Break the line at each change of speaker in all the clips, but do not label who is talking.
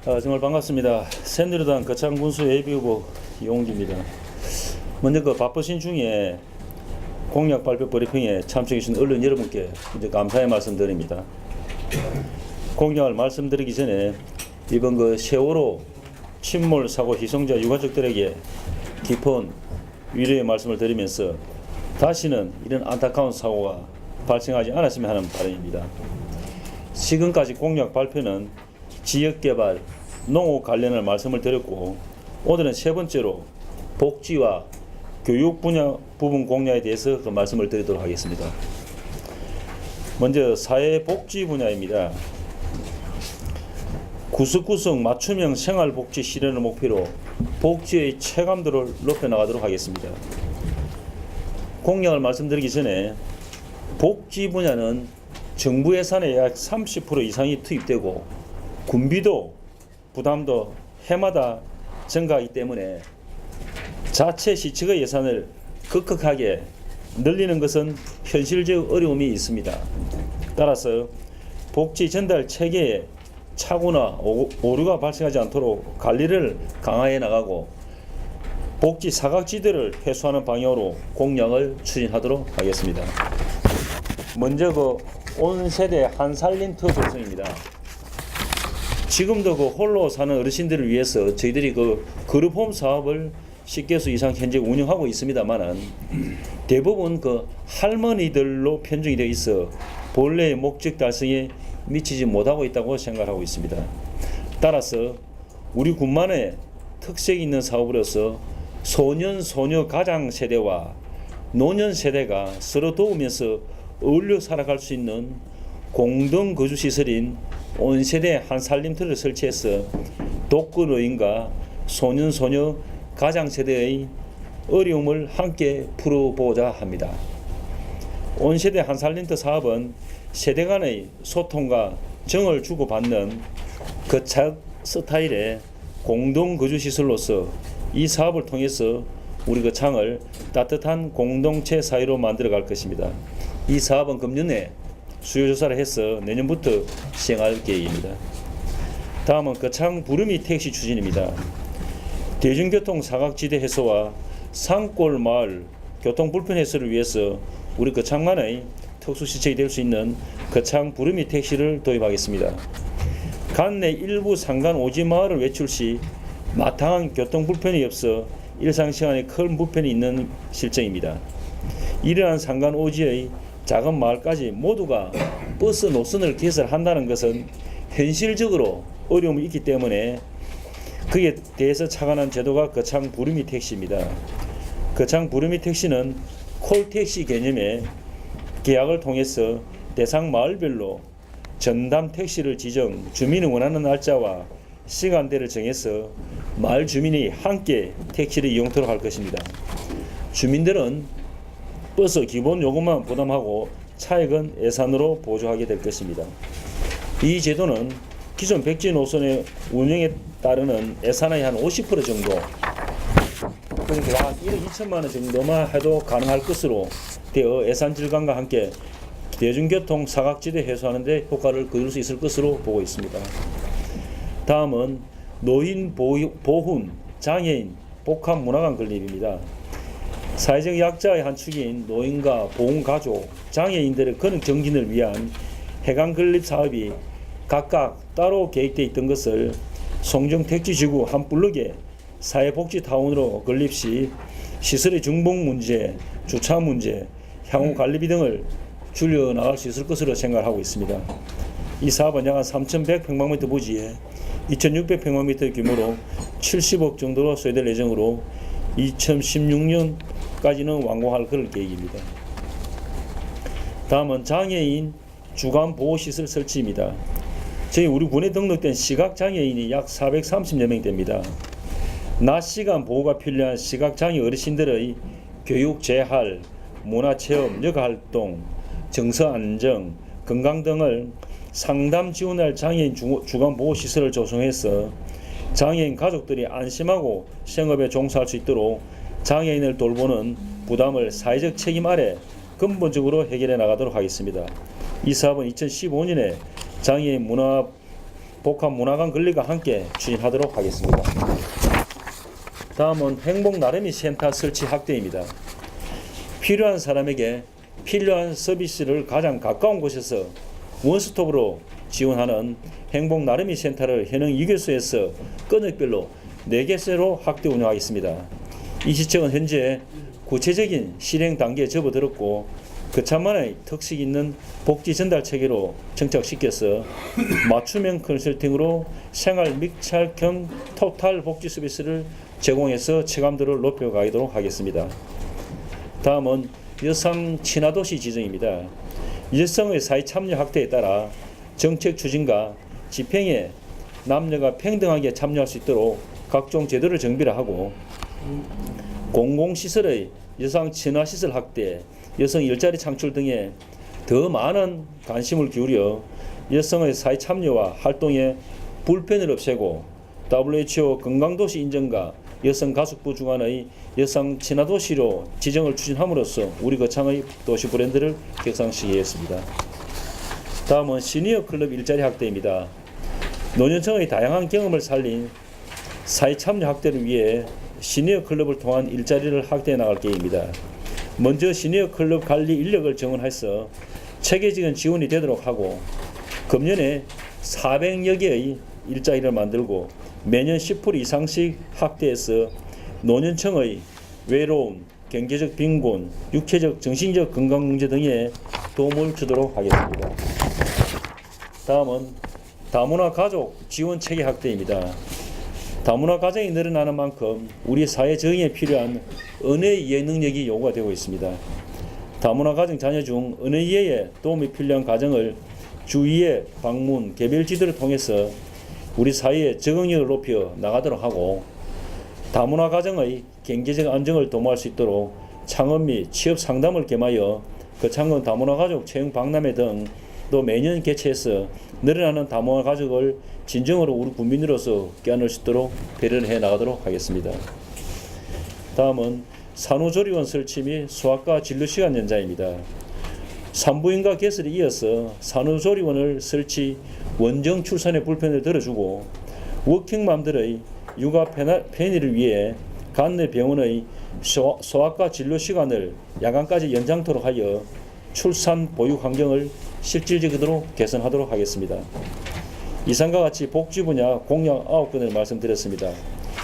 정말 반갑습니다. 새누리당 거창군수 예비후보 이용기입니다. 먼저 바쁘신 중에 공약 발표 브리핑에 참석해주신 언론 여러분께 감사의 말씀드립니다. 공약을 말씀드리기 전에 이번 세월호 침몰 사고 희생자 유가족들에게 깊은 위로의 말씀을 드리면서 다시는 이런 안타까운 사고가 발생하지 않았으면 하는 바람입니다. 지금까지 공약 발표는 지역개발, 농업 관련을 말씀을 드렸고, 오늘은 세 번째로 복지와 교육 분야 부분 공약에 대해서 말씀을 드리도록 하겠습니다. 먼저 사회복지 분야입니다. 구석구석 맞춤형 생활복지 실현을 목표로 복지의 체감도를 높여나가도록 하겠습니다. 공약을 말씀드리기 전에 복지 분야는 정부 예산의 약 30% 이상이 투입되고 군비도 부담도 해마다 증가하기 때문에 자체 시측의 예산을 급격하게 늘리는 것은 현실적 어려움이 있습니다. 따라서 복지 전달 체계에 착오나 오류가 발생하지 않도록 관리를 강화해 나가고 복지 사각지대를 해소하는 방향으로 공약을 추진하도록 하겠습니다. 먼저 온 세대 한살림터 조성입니다. 지금도 홀로 사는 어르신들을 위해서 저희들이 그룹홈 사업을 10개소 이상 현재 운영하고 있습니다만은 대부분 할머니들로 편중이 되어 있어 본래의 목적 달성에 미치지 못하고 있다고 생각하고 있습니다. 따라서 우리 군만의 특색이 있는 사업으로서 소년, 소녀 가장 세대와 노년 세대가 서로 도우면서 어울려 살아갈 수 있는 공동 거주 시설인 온세대 한살림터를 설치해서 독거노인과 소년, 소녀 가장 세대의 어려움을 함께 풀어보고자 합니다. 온세대 한살림터 사업은 세대 간의 소통과 정을 주고받는 거착 스타일의 공동 거주 시설로서 이 사업을 통해서 우리 거창을 따뜻한 공동체 사회로 만들어갈 것입니다. 이 사업은 금년에 수요조사를 해서 내년부터 시행할 계획입니다. 다음은 거창 부르미 택시 추진입니다. 대중교통 사각지대 해소와 산골 마을 교통 불편 해소를 위해서 우리 거창만의 특수시책이 될 수 있는 거창 부르미 택시를 도입하겠습니다. 관내 일부 상간 오지 마을을 외출 시 마땅한 교통 불편이 없어 일상시간에 큰 불편이 있는 실정입니다. 이러한 상간 오지의 작은 마을까지 모두가 버스 노선을 개설한다는 것은 현실적으로 어려움이 있기 때문에 그에 대해서 착안한 제도가 거창 부르미 택시입니다. 거창 부르미 택시는 콜택시 개념의 계약을 통해서 대상 마을별로 전담 택시를 지정, 주민이 원하는 날짜와 시간대를 정해서 마을 주민이 함께 택시를 이용토록 할 것입니다. 주민들은 버스 기본 요금만 부담하고 차액은 예산으로 보조하게 될 것입니다. 이 제도는 기존 백지 노선의 운영에 따르는 예산의 한 50% 정도, 그러니까 약 1억 2천만 원 정도만 해도 가능할 것으로 되어 예산 질감과 함께 대중교통 사각지대 해소하는 데 효과를 거둘 수 있을 것으로 보고 있습니다. 다음은 노인 보훈, 장애인, 복합 문화관 건립입니다. 사회적 약자의 한 축인 노인과 보훈가족, 장애인들의 근육 정진을 위한 해관 건립 사업이 각각 따로 계획되어 있던 것을 송정택지지구 한 블록에 사회복지타운으로 건립 시 시설의 중복 문제, 주차 문제, 향후 관리비 등을 줄여나갈 수 있을 것으로 생각하고 있습니다. 이 사업은 약 3,100평방미터 부지에 2,600평방미터 규모로 70억 정도로 소요될 예정으로 2016년까지는 완공할 그럴 계획입니다. 다음은 장애인 주간보호시설 설치입니다. 저희 우리 군에 등록된 시각장애인이 약 430여 명 됩니다. 낮 시간 보호가 필요한 시각장애 어르신들의 교육 재활, 문화체험, 여가활동, 정서안정, 건강 등을 상담 지원할 장애인 주간보호시설을 조성해서 장애인 가족들이 안심하고 생업에 종사할 수 있도록 장애인을 돌보는 부담을 사회적 책임 아래 근본적으로 해결해 나가도록 하겠습니다. 이 사업은 2015년에 장애인 문화 복합 문화관 건립과 함께 추진하도록 하겠습니다. 다음은 행복 나름이 센터 설치 확대입니다. 필요한 사람에게 필요한 서비스를 가장 가까운 곳에서 원스톱으로 지원하는 행복 나름이 센터를 현행 2개소에서 건역별로 4개소로 확대 운영하겠습니다. 이 시청은 현재 구체적인 실행 단계에 접어들었고 그차만의 특색 있는 복지 전달 체계로 정착시켜서 맞춤형 컨설팅으로 생활 밀착형 토탈 복지 서비스를 제공해서 체감도를 높여가도록 하겠습니다. 다음은 여성 친화도시 지정입니다. 여성의 사회 참여 확대에 따라 정책 추진과 집행에 남녀가 평등하게 참여할 수 있도록 각종 제도를 정비를 하고 공공시설의 여성 친화시설 확대, 여성 일자리 창출 등에 더 많은 관심을 기울여 여성의 사회 참여와 활동에 불편을 없애고 WHO 건강도시 인정과 여성가족부 주관의 여성 친화도시로 지정을 추진함으로써 우리 거창의 도시 브랜드를 격상시키겠습니다. 다음은 시니어 클럽 일자리 확대입니다. 노년층의 다양한 경험을 살린 사회 참여 확대를 위해 시니어 클럽을 통한 일자리를 확대해 나갈 계획입니다. 먼저 시니어 클럽 관리 인력을 정원해서 체계적인 지원이 되도록 하고 금년에 400여 개의 일자리를 만들고 매년 10% 이상씩 확대해서 노년층의 외로움, 경제적 빈곤, 육체적, 정신적 건강 문제 등에 도움을 주도록 하겠습니다. 다음은 다문화 가족 지원 체계 확대입니다. 다문화 가정이 늘어나는 만큼 우리 사회 적응에 필요한 언어 이해 능력이 요구가 되고 있습니다. 다문화 가정 자녀 중 언어 이해에 도움이 필요한 가정을 주위의 방문, 개별 지도를 통해서 우리 사회의 적응력을 높여 나가도록 하고 다문화 가정의 경제적 안정을 도모할 수 있도록 창업 및 취업 상담을 겸하여 거창한 다문화 가족 채용 박람회 등도 매년 개최해서 늘어나는 다문화 가족을 진정으로 우리 국민으로서 껴안을 수 있도록 배려를 해 나가도록 하겠습니다. 다음은 산후조리원 설치 및 소아과 진료시간 연장입니다. 산부인과 개설에 이어서 산후조리원을 설치, 원정 출산의 불편을 덜어주고 워킹맘들의 육아 편의를 위해 관내 병원의 소아과 진료 시간을 야간까지 연장토록 하여 출산 보육 환경을 실질적으로 개선하도록 하겠습니다. 이상과 같이 복지 분야 공약 9건을 말씀드렸습니다.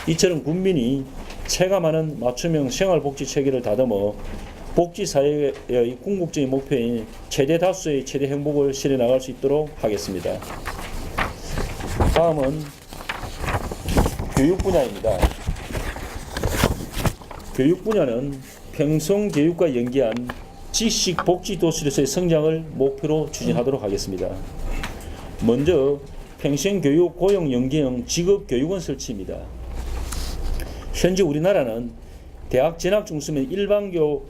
이처럼 국민이 체감하는 맞춤형 생활복지 체계를 다듬어 복지사회의 궁극적인 목표인 최대 다수의 최대 행복을 실현 나갈 수 있도록 하겠습니다. 다음은 교육 분야입니다. 교육 분야는 평성교육과 연계한 지식 복지 도시로서의 성장을 목표로 추진하도록 하겠습니다. 먼저 평생교육 고용 연계형 직업교육원 설치입니다. 현재 우리나라는 대학 진학 중심의 일반교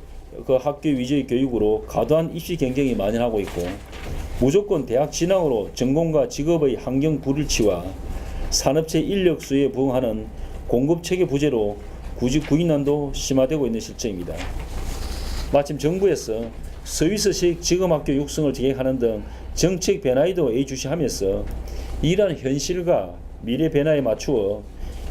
학교 위주의 교육으로 과도한 입시 경쟁이 만연하고 있고 무조건 대학 진학으로 전공과 직업의 환경 불일치와 산업체 인력 수요에 부응하는 공급체계 부재로 구직 구인난도 심화되고 있는 실정입니다. 마침 정부에서 서비스식 직업학교 육성을 계획하는 등 정책 변화에도 예의주시하면서 이러한 현실과 미래 변화에 맞추어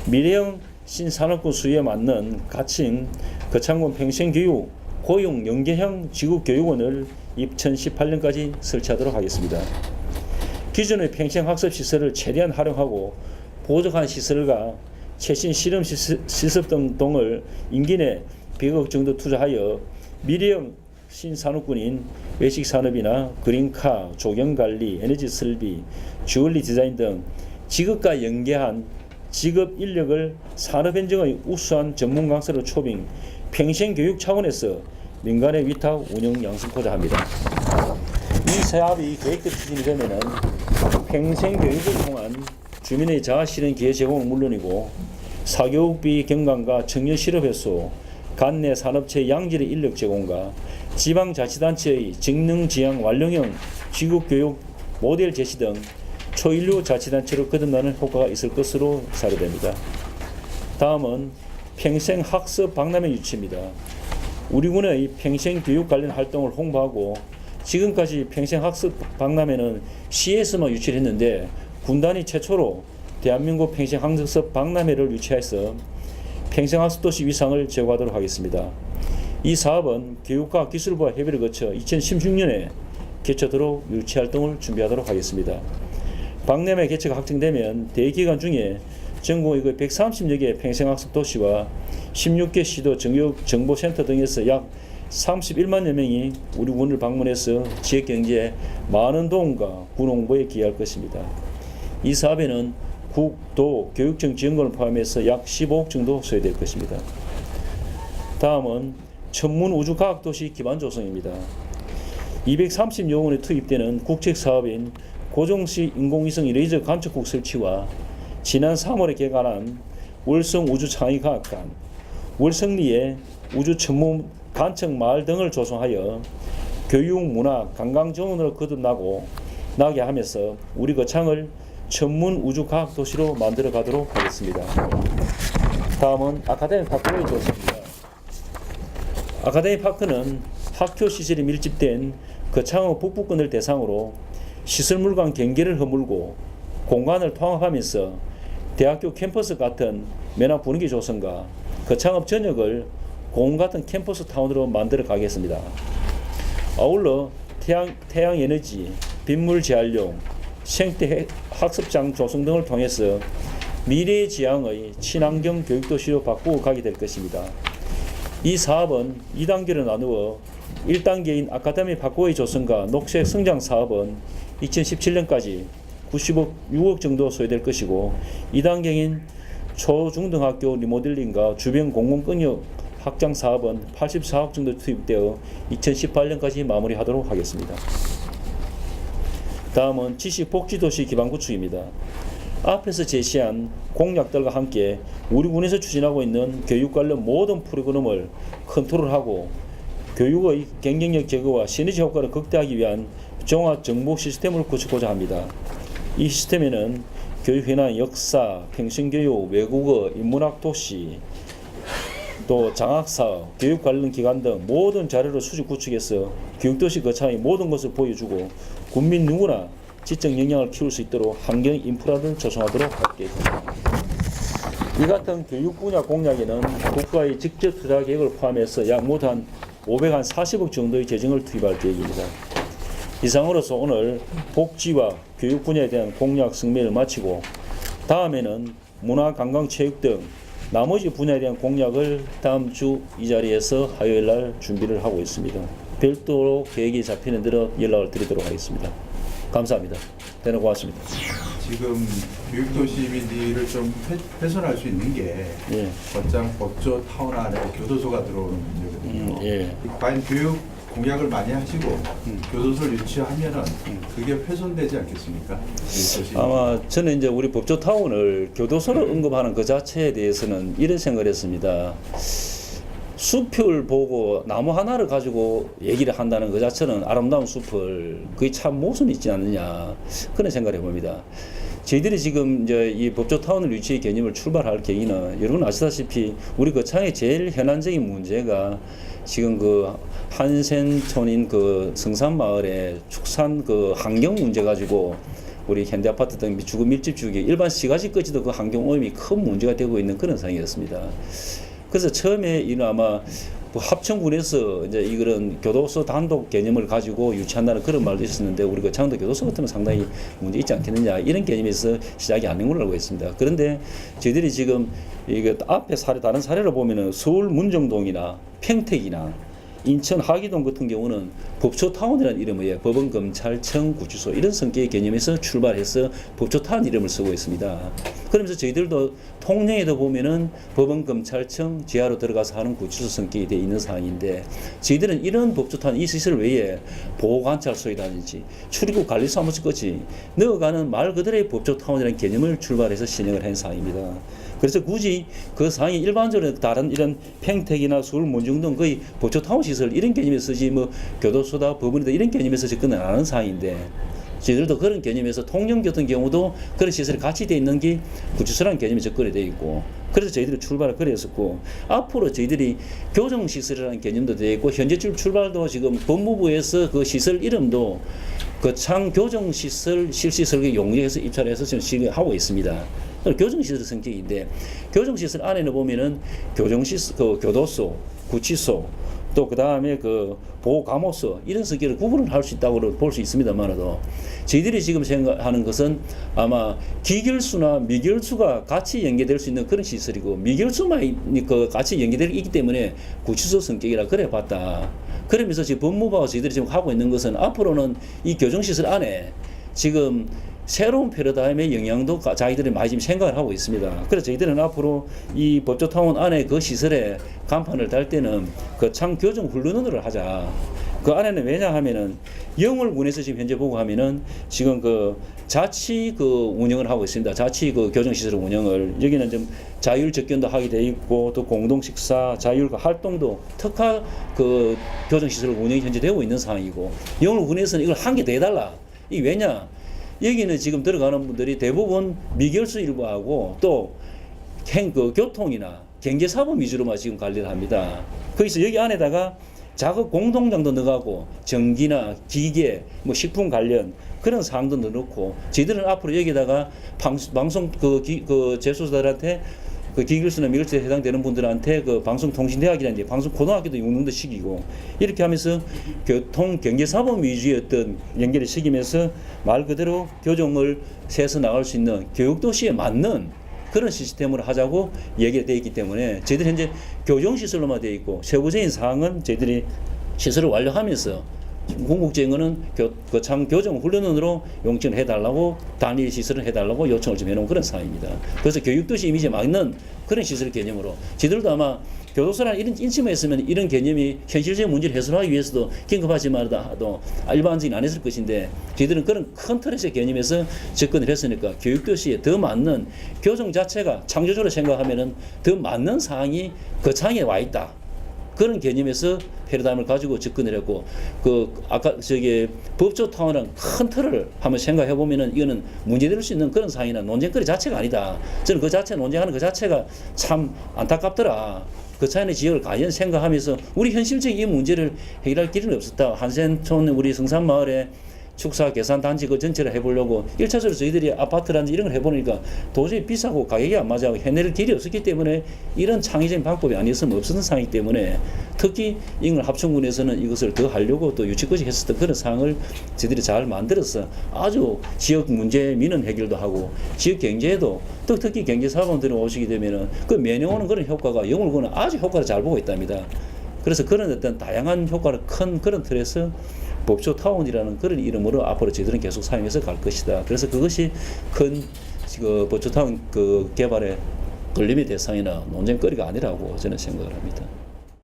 미래형 신산업군 수요에 맞는 가칭 거창군 평생교육 고용 연계형 직업교육원을 2018년까지 설치하도록 하겠습니다. 기존의 평생학습 시설을 최대한 활용하고 보조한 시설과 최신 실험 시설 등을 임기 내 100억 정도 투자하여 미래형 신산업군인 외식산업이나 그린카, 조경관리, 에너지 설비, 주얼리 디자인 등 직업과 연계한 직업 인력을 산업현장의 우수한 전문 강사로 초빙, 평생교육 차원에서 민간에 위탁 운영 양성하고자 합니다. 이 사업이 계획대로 추진이 되면은 평생교육을 통한 주민의 자아실현 기회 제공은 물론이고 사교육비 경감과 청년 실업해소, 관내 산업체 양질의 인력 제공과 지방자치단체의 직능지향 완료형 직업교육 모델 제시 등 초인류 자치단체로 거듭나는 효과가 있을 것으로 사료됩니다. 다음은 평생학습 박람회 유치입니다. 우리 군의 평생교육 관련 활동을 홍보하고 지금까지 평생학습 박람회는 시에서만 유치를 했는데 군단이 최초로 대한민국 평생학습 박람회를 유치해서 평생학습도시 위상을 제공하도록 하겠습니다. 이 사업은 교육과 기술부와 협의를 거쳐 2016년에 개최토록 유치 활동을 준비하도록 하겠습니다. 박람회 개최가 확정되면 대기간 중에 전국 130여 개 평생학습 도시와 16개 시도 정보센터 등에서 약 31만여 명이 우리 군을 방문해서 지역 경제에 많은 도움과 군 홍보에 기여할 것입니다. 이 사업에는 국, 도, 교육청 지원금을 포함해서 약 15억 정도 소요될 것입니다. 다음은 천문 우주과학도시 기반 조성입니다. 230여 원에 투입되는 국책 사업인 고정식 인공위성 레이저 관측국 설치와 지난 3월에 개관한 월성 우주창의과학관, 월성리에 우주천문 관측마을 등을 조성하여 교육, 문화, 관광 정원으로 거듭나게 하면서 우리 거창을 천문 우주과학도시로 만들어 가도록 하겠습니다. 다음은 아카데미 파크의 조성입니다. 아카데미 파크는 학교 시설이 밀집된 거창의 북부권을 대상으로 시설물 간 경계를 허물고 공간을 통합하면서 대학교 캠퍼스 같은 면학 분위기 조성과 거창업 전역을 공원 같은 캠퍼스 타운으로 만들어 가겠습니다. 아울러 태양 에너지, 빗물 재활용, 생태 학습장 조성 등을 통해서 미래의 지향의 친환경 교육도시로 바꾸어 가게 될 것입니다. 이 사업은 2단계로 나누어 1단계인 아카데미 파크웨이 조성과 녹색 성장 사업은 2017년까지 96억 정도 소요될 것이고 2단계인 초중등학교 리모델링과 주변 공공권역 확장 사업은 84억 정도 투입되어 2018년까지 마무리하도록 하겠습니다. 다음은 지식복지도시 기반 구축입니다. 앞에서 제시한 공약들과 함께 우리 군에서 추진하고 있는 교육 관련 모든 프로그램을 컨트롤하고 교육의 경쟁력 제고와 시너지 효과를 극대화하기 위한 종합 정보 시스템을 구축하고자 합니다. 이 시스템에는 교육회나 역사, 평생교육, 외국어, 인문학 도시, 또 장학사업, 교육 관련 기관 등 모든 자료를 수집 구축해서 교육도시 거창의 모든 것을 보여주고 국민 누구나 지적 역량을 키울 수 있도록 환경 인프라를 조성하도록 하겠습니다. 이 같은 교육 분야 공약에는 국가의 직접 투자 계획을 포함해서 약 모두 한 540억 정도의 재정을 투입할 계획입니다. 이상으로서 오늘 복지와 교육 분야에 대한 공약 성명을 마치고 다음에는 문화, 관광, 체육 등 나머지 분야에 대한 공약을 다음 주 이 자리에서 화요일 날 준비를 하고 있습니다. 별도로 계획이 잡히는 대로 연락을 드리도록 하겠습니다. 감사합니다. 대단히 고맙습니다.
지금 교육도시 이미지를 좀 훼손할 수 있는 게 곧장 법조 타운 안에 교도소가 들어오는 문제거든요. 과연 교육 공약을 많이 하시고 교도소를 유치하면은 그게 훼손되지 않겠습니까?
아마 저는 이제 우리 법조 타운을 교도소로 언급하는 그 자체에 대해서는 이런 생각을 했습니다. 숲을 보고 나무 하나를 가지고 얘기를 한다는 그 자체는 아름다운 숲을 거의 참 모순이 있지 않느냐 그런 생각을 해봅니다. 저희들이 지금 이제 이 법조 타운을 유치의 개념을 출발할 경위는 여러분 아시다시피 우리 거창의 제일 현안적인 문제가 지금 그 한센촌인 그 성산마을의 축산 그 환경 문제 가지고 우리 현대아파트 등 주거 밀집 지역에 일반 시가지까지도 그 환경 오염이 큰 문제가 되고 있는 그런 상황이었습니다. 그래서 처음에 이는 아마 합천군에서 이제 이런 교도소 단독 개념을 가지고 유치한다는 그런 말도 있었는데 우리 그 창도 교도소 같으면 상당히 문제 있지 않겠느냐 이런 개념에서 시작이 안 된 걸로 알고 있습니다. 그런데 저희들이 지금 이게 앞에 사례 다른 사례를 보면은 서울 문정동이나 평택이나 인천 하기동 같은 경우는 법조타운이라는 이름의 법원검찰청 구치소 이런 성격의 개념에서 출발해서 법조타운 이름을 쓰고 있습니다. 그러면서 저희들도 통령에도 보면은 법원검찰청 지하로 들어가서 하는 구치소 성격이 되어 있는 상황인데 저희들은 이런 법조타운 이 시설 외에 보호관찰소이라든지 출입국 관리사무소까지 넣어가는 말 그대로의 법조타운이라는 개념을 출발해서 진행을 한 상황입니다. 그래서 굳이 그 상황이 일반적으로 다른 이런 평택이나 서울 문정동 거의 법조타운 시설 이런 개념에서 쓰지 뭐 교도소다 법원이다 이런 개념에서 접근을 안 하는 상황인데 저희들도 그런 개념에서 통영 같은 경우도 그런 시설이 같이 돼 있는 게 구치소라는 개념이 접근이 돼 있고, 그래서 저희들이 출발을 그랬었고, 앞으로 저희들이 교정시설이라는 개념도 돼 있고, 현재 출발도 지금 법무부에서 그 시설 이름도 거창 교정시설 실시설계 용역에서 입찰해서 지금 시행하고 있습니다. 교정시설 성격인데, 교정시설 안에는 보면은 교정시설, 그 교도소, 구치소, 또 그 다음에 그 보호감호소 이런 성격을 구분을 할 수 있다고 볼 수 있습니다만도, 저희들이 지금 생각하는 것은 아마 기결수나 미결수가 같이 연계될 수 있는 그런 시설이고, 미결수만 그 같이 연계되기 있기 때문에 구치소 성격이라 그래 봤다. 그러면서 지금 법무부가 저희들이 지금 하고 있는 것은 앞으로는 이 교정시설 안에 지금 새로운 패러다임의 영향도 자기들이 많이 지금 생각을 하고 있습니다. 그래서 저희들은 앞으로 이 법조타운 안에 그 시설에 간판을 달 때는 그 창 교정 훈련원을 하자. 그 안에는 왜냐하면은 영월군에서 지금 현재 보고 하면은 지금 그 자치 그 운영을 하고 있습니다. 자치 그 교정시설 운영을, 여기는 좀 자율 접견도 하게 돼 있고, 또 공동 식사, 자율 활동도 특화 그 교정시설 운영이 현재 되고 있는 상황이고, 영월군에서는 이걸 한 개 더 해달라. 이게 왜냐? 여기는 지금 들어가는 분들이 대부분 미결수 일부하고 또 그 교통이나 경제사범 위주로만 지금 관리를 합니다. 거기서 여기 안에다가 작업 공동장도 넣어가고 전기나 기계, 뭐 식품 관련 그런 사항도 넣어놓고, 저희들은 앞으로 여기다가 방송 그 재소자들한테 그 기결수나 미결수에 해당되는 분들한테 그 방송통신대학이라는 방송 고등학교도 운영도 시키고, 이렇게 하면서 교통 경제사범 위주의 어떤 연결을 시키면서 말 그대로 교정을 세서 나갈 수 있는 교육도시에 맞는 그런 시스템으로 하자고 얘기가 되어 있기 때문에, 저희들이 현재 교정시설로만 되어 있고, 세부적인 사항은 저희들이 시설을 완료하면서 궁극적인 거는 참 교정 훈련원으로 용천을 해달라고, 단일 시설을 해달라고 요청을 좀 해놓은 그런 상황입니다. 그래서 교육도시 이미지에 맞는 그런 시설 개념으로, 저희들도 아마 교도소라는 이런 인치만 있으면 이런 개념이 현실적인 문제를 해소하기 위해서도 긴급하지만도 일반적인 안 했을 것인데, 저희들은 그런 큰 틀에서의 개념에서 접근을 했으니까 교육도시에 더 맞는 교정 자체가 창조적으로 생각하면은 더 맞는 사항이 그 창에 와 있다. 그런 개념에서 패러다임을 가지고 접근을 했고, 그 아까 저기 법조타운은 큰 틀을 한번 생각해 보면은 이거는 문제될 수 있는 그런 사항이나 논쟁거리 자체가 아니다. 저는 그 자체 논쟁하는 그 자체가 참 안타깝더라. 그 차이의 지역을 과연 생각하면서 우리 현실적인 이 문제를 해결할 길은 없었다. 한센촌 우리 성산마을에 축사 계산 단지 그 전체를 해보려고 1차적으로 저희들이 아파트라든지 이런 걸 해보니까 도저히 비싸고 가격이 안 맞아 해낼 길이 없었기 때문에, 이런 창의적인 방법이 아니었으면 없었던 상황이기 때문에, 특히 인근 합천군에서는 이것을 더 하려고 또 유치까지 했었던 그런 상황을 저희들이 잘 만들어서 아주 지역 문제 민원 해결도 하고, 지역 경제에도 또 특히 경제사업원들이 오시게 되면은 그 면역오는 그런 효과가 영월군은 아주 효과를 잘 보고 있답니다. 그래서 그런 어떤 다양한 효과를 큰 그런 틀에서 법조타운이라는 그런 이름으로 앞으로 저희들은 계속 사용해서 갈 것이다. 그래서 그것이 큰 그 법조타운 그 개발의 걸림의 대상이나 논쟁거리가 아니라고 저는 생각을 합니다.